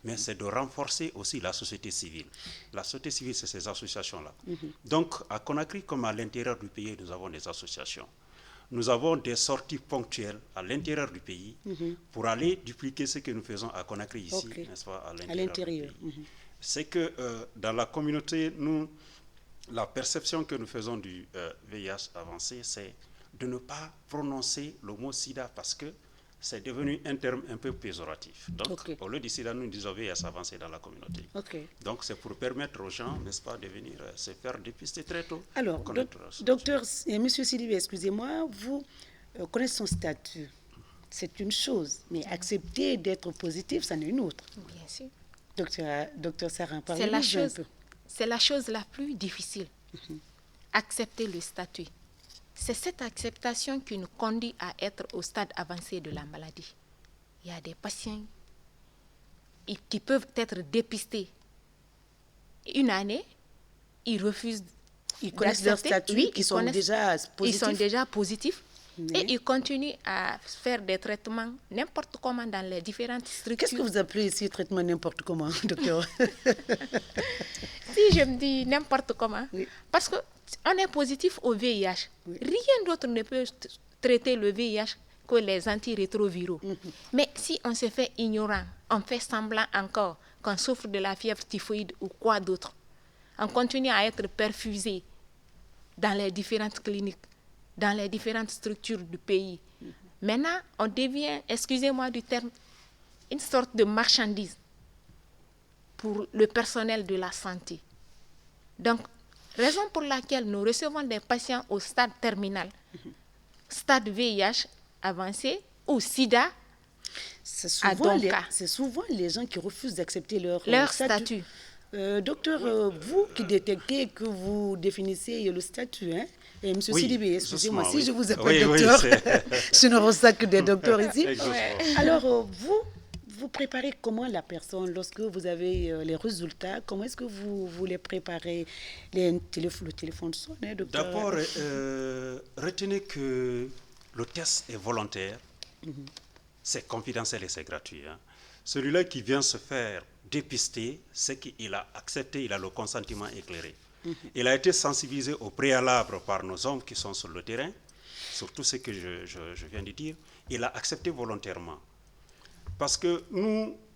mais c'est de renforcer aussi la société civile. La société civile, c'est ces associations-là. Donc, à Conakry comme à l'intérieur du pays, nous avons des associations. Nous avons des sorties ponctuelles à l'intérieur du pays pour aller dupliquer ce que nous faisons à Conakry ici, n'est-ce pas, à l'intérieur du pays. C'est que dans la communauté, la perception que nous faisons du VIH avancé, c'est de ne pas prononcer le mot sida parce que c'est devenu un terme un peu péjoratif. Donc, au lieu du sida, nous disons VIH avancé dans la communauté. Donc, c'est pour permettre aux gens, n'est-ce pas, de venir se faire dépister très tôt. Alors, docteur, monsieur Sidibé, excusez-moi, vous connaissez son statut. C'est une chose, mais accepter d'être positif, c'en est une autre. Bien sûr. Docteur Sarah, parlez-nous un peu. C'est la chose la plus difficile, accepter le statut. C'est cette acceptation qui nous conduit à être au stade avancé de la maladie. Il y a des patients qui peuvent être dépistés. Une année, ils refusent. Ils connaissent leur statut, ils sont déjà positifs. Ils sont déjà positifs. Et ils continuent à faire des traitements n'importe comment dans les différentes structures. Qu'est-ce que vous appelez ici traitement n'importe comment, docteur? Si je me dis n'importe comment, parce qu'on est positif au VIH. Rien d'autre ne peut traiter le VIH que les antirétroviraux. Mais si on se fait ignorant, on fait semblant encore qu'on souffre de la fièvre typhoïde ou quoi d'autre, on continue à être perfusé dans les différentes cliniques, dans les différentes structures du pays. Maintenant, on devient, excusez-moi du terme, une sorte de marchandise pour le personnel de la santé. Donc, raison pour laquelle nous recevons des patients au stade terminal, stade VIH avancé ou SIDA. C'est souvent les gens qui refusent d'accepter leur statut. Docteur, vous qui détectez, que vous définissez le statut, hein? Et M. Sidibé, excusez-moi, si je vous appelle docteur, je ne reçois que des docteurs ici. Alors, vous préparez comment la personne lorsque vous avez les résultats? Comment est-ce que vous les préparez? Le téléphone sonne, hein, docteur? D'abord, retenez que le test est volontaire, c'est confidentiel et c'est gratuit. Hein. Celui-là qui vient se faire dépister, c'est qu'il a accepté, il a le consentement éclairé. Il a été sensibilisé au préalable par nos hommes qui sont sur le terrain, sur tout ce que je viens de dire. Il a accepté volontairement. Parce que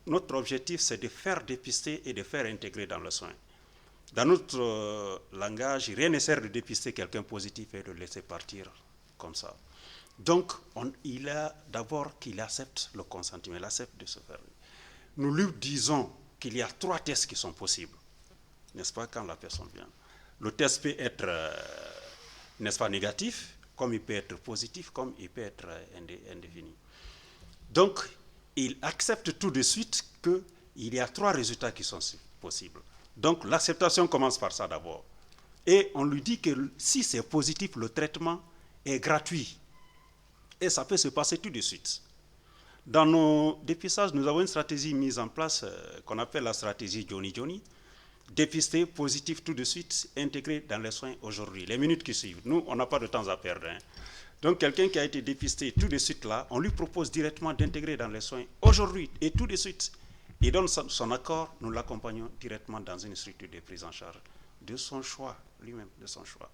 notre objectif, c'est de faire dépister et de faire intégrer dans le soin. Dans notre langage, rien ne sert de dépister quelqu'un positif et de le laisser partir comme ça. Donc, il a d'abord qu'il accepte le consentement, il accepte de se faire. Nous lui disons qu'il y a 3 tests qui sont possibles, n'est-ce pas, quand la personne vient. Le test peut être, n'est-ce pas, négatif, comme il peut être positif, comme il peut être indéfini. Donc, il accepte tout de suite qu'il y a 3 résultats qui sont possibles. Donc, l'acceptation commence par ça d'abord. Et on lui dit que si c'est positif, le traitement est gratuit. Et ça peut se passer tout de suite. Dans nos dépistages, nous avons une stratégie mise en place qu'on appelle la stratégie Johnny. Dépister, positif tout de suite, intégré dans les soins aujourd'hui, les minutes qui suivent. Nous, on n'a pas de temps à perdre. Hein. Donc, quelqu'un qui a été dépisté tout de suite là, on lui propose directement d'intégrer dans les soins aujourd'hui et tout de suite. Il donne son accord, nous l'accompagnons directement dans une structure de prise en charge de son choix, lui-même, de son choix.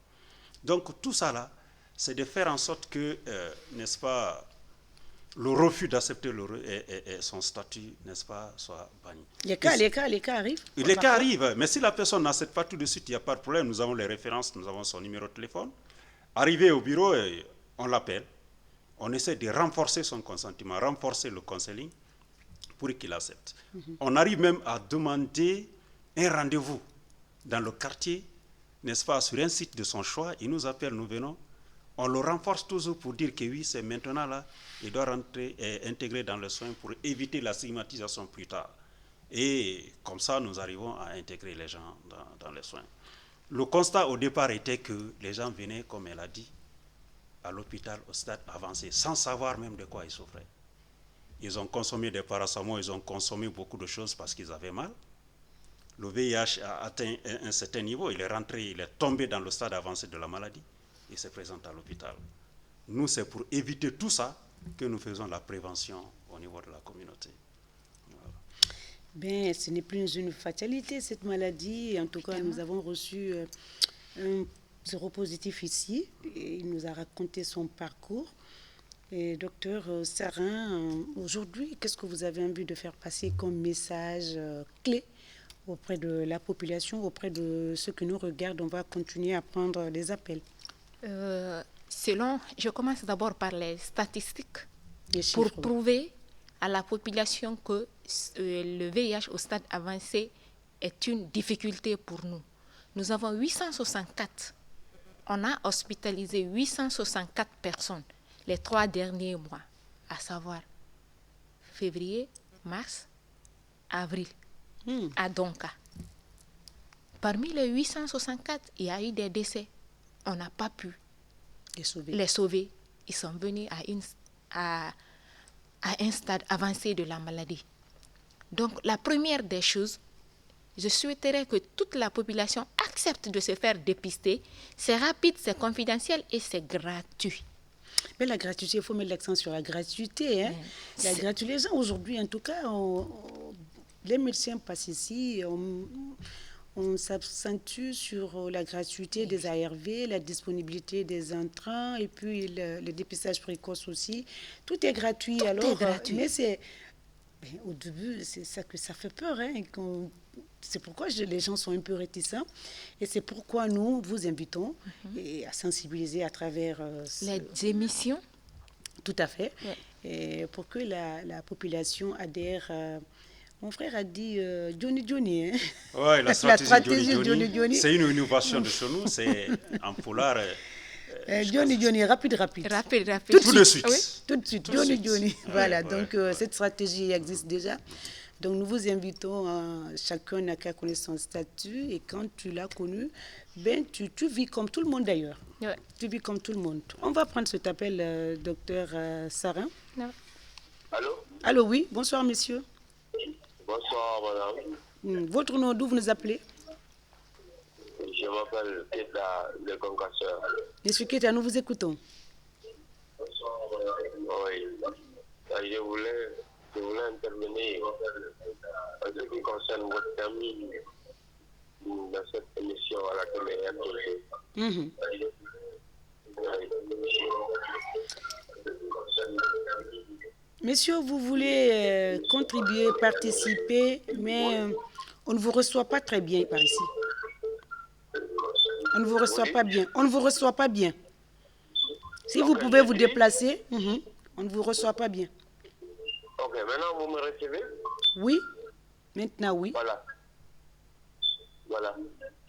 Donc, tout ça là, c'est de faire en sorte que, n'est-ce pas, le refus d'accepter son statut, n'est-ce pas, soit banni. Les cas arrivent. Les cas arrivent, mais si la personne n'accepte pas tout de suite, il n'y a pas de problème. Nous avons les références, nous avons son numéro de téléphone. Arrivé au bureau, on l'appelle. On essaie de renforcer son consentement, renforcer le counseling pour qu'il accepte. On arrive même à demander un rendez-vous dans le quartier, n'est-ce pas, sur un site de son choix. Il nous appelle, nous venons. On le renforce toujours pour dire que oui, c'est maintenant là, il doit rentrer et intégrer dans le soin pour éviter la stigmatisation plus tard. Et comme ça, nous arrivons à intégrer les gens dans les soins. Le constat au départ était que les gens venaient, comme elle a dit, à l'hôpital au stade avancé, sans savoir même de quoi ils souffraient. Ils ont consommé des paracétamol, ils ont consommé beaucoup de choses parce qu'ils avaient mal. Le VIH a atteint un certain niveau, il est rentré, il est tombé dans le stade avancé de la maladie. Il se présente à l'hôpital. Nous, c'est pour éviter tout ça que nous faisons la prévention au niveau de la communauté. Voilà. Ben, ce n'est plus une fatalité, cette maladie. En tout cas, nous avons reçu un séropositif ici. Et il nous a raconté son parcours. Et docteur Sarin, aujourd'hui, qu'est-ce que vous avez envie de faire passer comme message clé auprès de la population, auprès de ceux qui nous regardent? On va continuer à prendre des appels. Je commence d'abord par les statistiques pour prouver à la population que le VIH au stade avancé est une difficulté pour nous. Nous avons 864. On a hospitalisé 864 personnes les 3 derniers mois, à savoir février, mars, avril, à Donka. Parmi les 864, il y a eu des décès. On n'a pas pu les sauver. Ils sont venus à un stade avancé de la maladie. Donc, la première des choses, je souhaiterais que toute la population accepte de se faire dépister. C'est rapide, c'est confidentiel et c'est gratuit. Mais la gratuité, il faut mettre l'accent sur la gratuité. Hein? La gratuité, les gens aujourd'hui, en tout cas, les médecins passent ici, on on s'accentue sur la gratuité des ARV, la disponibilité des intrants et puis le dépistage précoce aussi. Tout est gratuit. Alors, mais c'est... au début, c'est ça que ça fait peur. Hein, c'est pourquoi les gens sont un peu réticents. Et c'est pourquoi nous vous invitons à sensibiliser à travers... les émissions. Tout à fait. Ouais. Et pour que la population adhère... mon frère a dit Johnny. Hein? Oui, la stratégie Johnny. C'est une innovation de chez nous. C'est en polar... Johnny, rapide. Tout de suite. Oui, tout de suite. Johnny. Voilà, donc cette stratégie existe déjà. Donc nous vous invitons, chacun n'a qu'à connaître son statut. Et quand tu l'as connu, ben, tu vis comme tout le monde d'ailleurs. Ouais. Tu vis comme tout le monde. On va prendre cet appel, docteur Sarin. Allô? Allô, oui. Bonsoir, monsieur. Bonsoir, madame. Votre nom, d'où vous nous appelez? Je m'appelle Keta de Concasseur. Monsieur Keta, nous vous écoutons. Oui. Je voulais intervenir en ce qui concerne votre thème dans cette émission à la télé. Monsieur, vous voulez contribuer, participer, mais on ne vous reçoit pas très bien par ici. On ne vous reçoit pas bien. On ne vous reçoit pas bien. Si vous pouvez vous déplacer, on ne vous reçoit pas bien. Ok, maintenant vous me recevez? Oui, maintenant oui. Voilà.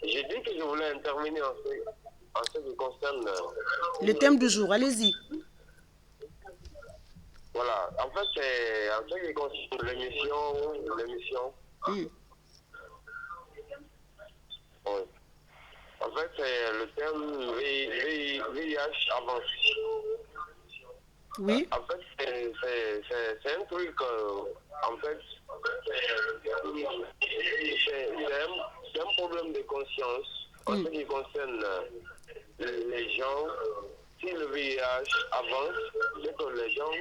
J'ai dit que je voulais intervenir en ce qui concerne... le thème du jour, allez-y. Voilà, en fait, c'est en ce qui concerne l'émission. Oui. En fait, c'est le thème VIH avancé. Oui. En fait, c'est un truc, en fait, c'est un problème de conscience en ce qui concerne les gens. Si le VIH avance, c'est que les gens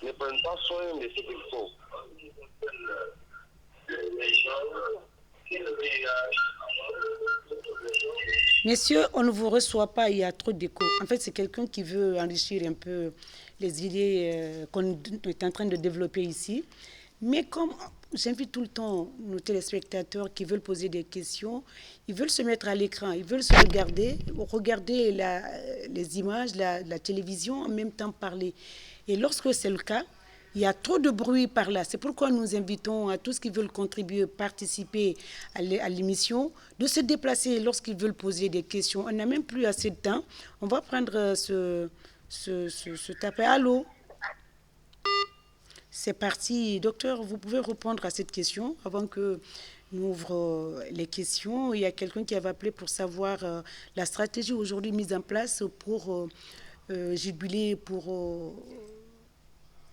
ne prennent pas soin de ce qu'il faut. Messieurs, on ne vous reçoit pas, il y a trop d'écho. En fait, c'est quelqu'un qui veut enrichir un peu les idées qu'on est en train de développer ici. Mais comme j'invite tout le temps nos téléspectateurs qui veulent poser des questions, ils veulent se mettre à l'écran, ils veulent se regarder les images, la télévision, en même temps parler. Et lorsque c'est le cas, il y a trop de bruit par là. C'est pourquoi nous invitons à tous qui veulent contribuer, participer à l'émission, de se déplacer lorsqu'ils veulent poser des questions. On n'a même plus assez de temps. On va prendre ce tapé. Allô? C'est parti. Docteur, vous pouvez répondre à cette question avant que nous ouvrions les questions. Il y a quelqu'un qui avait appelé pour savoir la stratégie aujourd'hui mise en place pour juguler, pour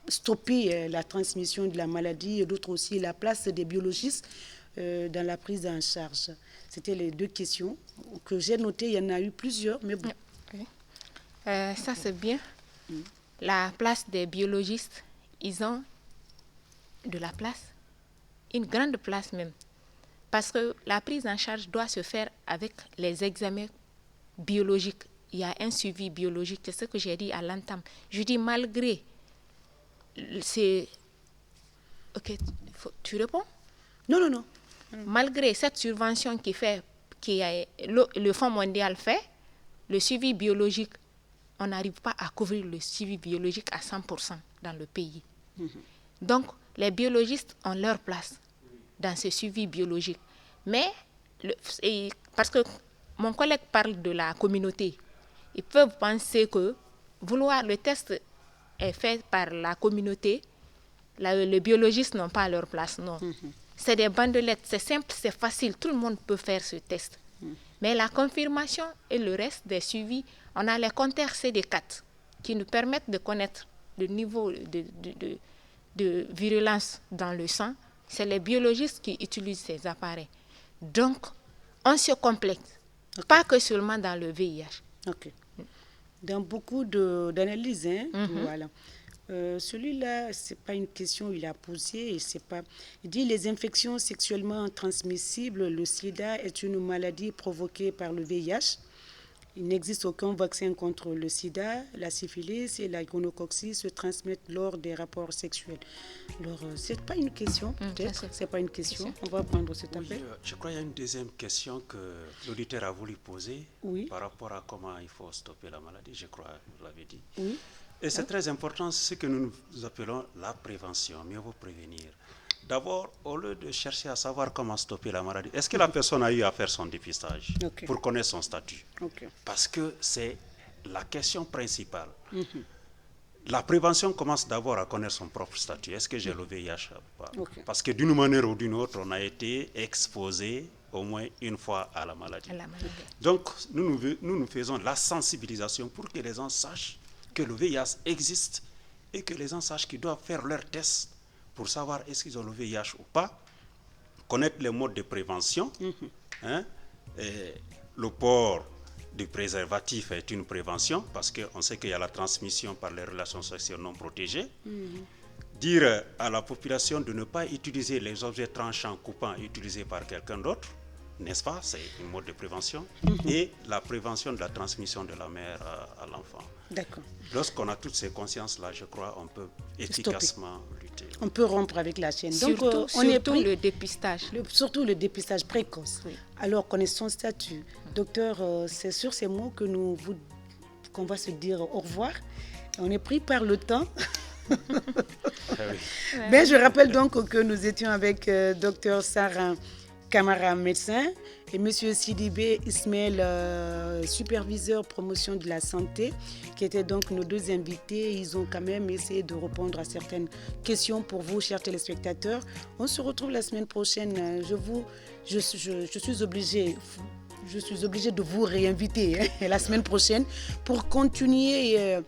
stopper la transmission de la maladie et d'autres aussi la place des biologistes dans la prise en charge. C'était les deux questions que j'ai notées. Il y en a eu plusieurs, mais bon. Okay. Ça, c'est bien. La place des biologistes, ils ont de la place, une grande place même. Parce que la prise en charge doit se faire avec les examens biologiques. Il y a un suivi biologique, c'est ce que j'ai dit à l'entame. Je dis malgré... Ok, tu réponds? Non. Malgré cette subvention le Fonds mondial fait, le suivi biologique, on n'arrive pas à couvrir le suivi biologique à 100% dans le pays. Donc, les biologistes ont leur place dans ce suivi biologique. Mais, parce que mon collègue parle de la communauté, ils peuvent penser que le test est fait par la communauté, les biologistes n'ont pas leur place, non. C'est des bandelettes, c'est simple, c'est facile, tout le monde peut faire ce test. Mais la confirmation et le reste des suivis, on a les compteurs CD4 qui nous permettent de connaître le niveau de virulence dans le sang. C'est les biologistes qui utilisent ces appareils. Donc, on se complète, pas que seulement dans le VIH. Ok. Dans beaucoup d'analyses, voilà. Celui-là, c'est pas une question il a posée, et c'est pas. Il dit les infections sexuellement transmissibles, le sida est une maladie provoquée par le VIH. Il n'existe aucun vaccin contre le sida. La syphilis et la gonococcie se transmettent lors des rapports sexuels. Alors, c'est pas une question, peut-être. C'est pas une question. On va prendre cet appel. Je crois qu'il y a une deuxième question que l'auditeur a voulu poser par rapport à comment il faut stopper la maladie. Je crois que vous l'avez dit. Oui. Et c'est très important, ce que nous appelons la prévention. Mieux vaut prévenir. D'abord, au lieu de chercher à savoir comment stopper la maladie, est-ce que la personne a eu à faire son dépistage pour connaître son statut? Parce que c'est la question principale. La prévention commence d'abord à connaître son propre statut. Est-ce que j'ai le VIH ou pas? Parce que d'une manière ou d'une autre, on a été exposé au moins une fois à la maladie. Donc, nous faisons la sensibilisation pour que les gens sachent que le VIH existe et que les gens sachent qu'ils doivent faire leurs tests pour savoir est-ce qu'ils ont le VIH ou pas, connaître les modes de prévention. Le port du préservatif est une prévention parce qu'on sait qu'il y a la transmission par les relations sexuelles non protégées. Dire à la population de ne pas utiliser les objets tranchants, coupants utilisés par quelqu'un d'autre, n'est-ce pas? C'est une mode de prévention. Et la prévention de la transmission de la mère à l'enfant. D'accord. Lorsqu'on a toutes ces consciences-là, je crois on peut efficacement lutter. On peut rompre avec la chaîne. Surtout, donc, on est pris, le dépistage. Surtout le dépistage précoce. Alors, connaissons son statut. Docteur, c'est sur ces mots qu'on va se dire au revoir. On est pris par le temps. Mais je rappelle donc que nous étions avec docteur Sarah Camara, médecin, et M. Sidibé Ismaël, superviseur promotion de la santé, qui étaient donc nos deux invités. Ils ont quand même essayé de répondre à certaines questions pour vous, chers téléspectateurs. On se retrouve la semaine prochaine. Je suis obligée de vous réinviter la semaine prochaine pour continuer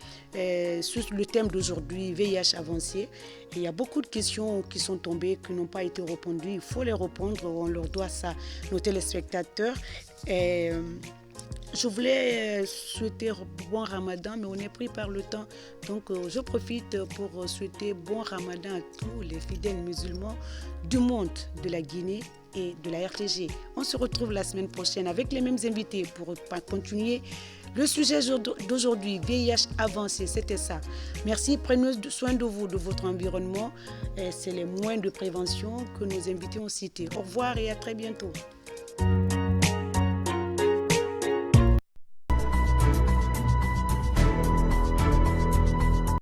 sur le thème d'aujourd'hui, VIH avancé. Et il y a beaucoup de questions qui sont tombées, qui n'ont pas été répondues. Il faut les répondre, on leur doit ça, nos téléspectateurs. Et je voulais souhaiter bon Ramadan, mais on est pris par le temps. Donc, je profite pour souhaiter bon Ramadan à tous les fidèles musulmans du monde, de la Guinée et de la RTG. On se retrouve la semaine prochaine avec les mêmes invités pour continuer le sujet d'aujourd'hui, VIH avancé, c'était ça. Merci, prenez soin de vous, de votre environnement. C'est les moyens de prévention que nos invités ont cités. Au revoir et à très bientôt.